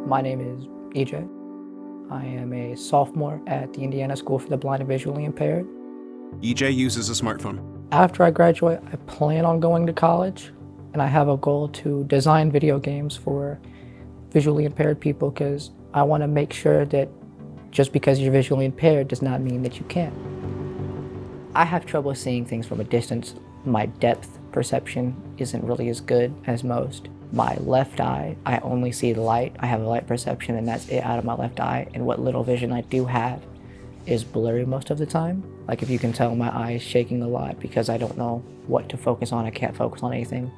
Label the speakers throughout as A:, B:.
A: My name is EJ. I am a sophomore at the Indiana School for the Blind and Visually Impaired.
B: EJ uses a smartphone.
A: After I graduate, I plan on going to college, and I have a goal to design video games for visually impaired people because I want to make sure that just because you're visually impaired does not mean that you can't. I have trouble seeing things from a distance. My depth perception isn't really as good as most. My left eye, I only see the light. I have a light perception and that's it out of my left eye. And what little vision I do have is blurry most of the time. Like if you can tell, my eye is shaking a lot because I don't know what to focus on. I can't focus on anything.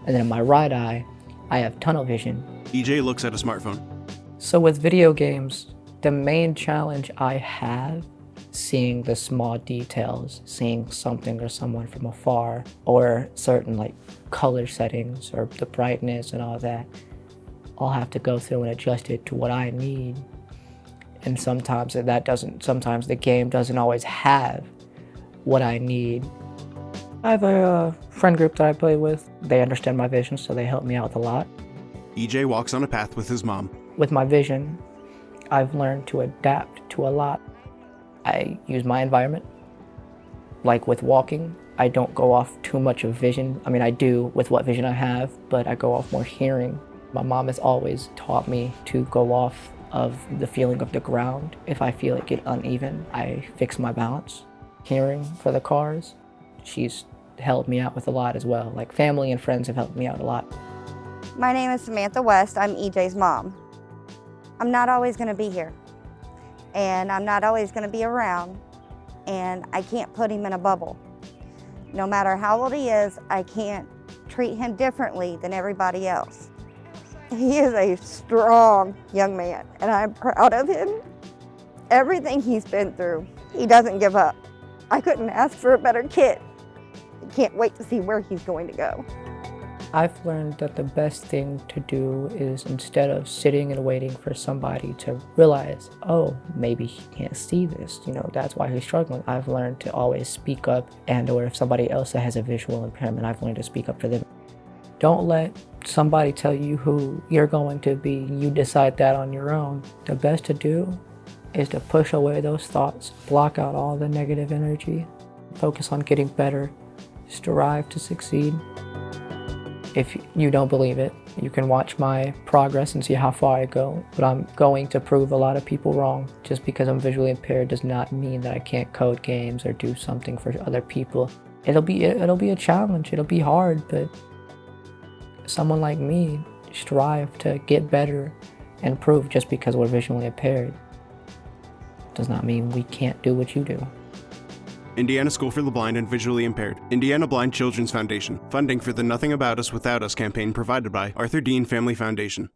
A: And then in my right eye, I have tunnel vision.
B: EJ looks at a smartphone.
A: So with video games, the main challenge I have, seeing the small details, seeing something or someone from afar, or certain like color settings or the brightness and all that, I'll have to go through and adjust it to what I need. And sometimes sometimes the game doesn't always have what I need. I have a friend group that I play with. They understand my vision, so they help me out a lot.
B: EJ walks on a path with his mom.
A: With my vision, I've learned to adapt to a lot. I use my environment. Like with walking, I don't go off too much of vision. I mean, I do with what vision I have, but I go off more hearing. My mom has always taught me to go off of the feeling of the ground. If I feel it get uneven, I fix my balance. Hearing for the cars, she's helped me out with a lot as well. Like family and friends have helped me out a lot.
C: My name is Samantha West. I'm EJ's mom. I'm not always going to be here, and I'm not always going to be around, and I can't put him in a bubble. No matter how old he is, I can't treat him differently than everybody else. He is a strong young man, and I'm proud of him. Everything he's been through, he doesn't give up. I couldn't ask for a better kid. I can't wait to see where he's going to go.
A: I've learned that the best thing to do is, instead of sitting and waiting for somebody to realize, oh, maybe he can't see this, that's why he's struggling. I've learned to always speak up, or if somebody else that has a visual impairment, I've learned to speak up for them. Don't let somebody tell you who you're going to be. You decide that on your own. The best to do is to push away those thoughts, block out all the negative energy, focus on getting better, strive to succeed. If you don't believe it, you can watch my progress and see how far I go, but I'm going to prove a lot of people wrong. Just because I'm visually impaired does not mean that I can't code games or do something for other people. It'll be a challenge, it'll be hard, but someone like me strive to get better and prove. Just because we're visually impaired does not mean we can't do what you do.
B: Indiana School for the Blind and Visually Impaired. Indiana Blind Children's Foundation. Funding for the Nothing About Us Without Us campaign provided by Arthur Dean Family Foundation.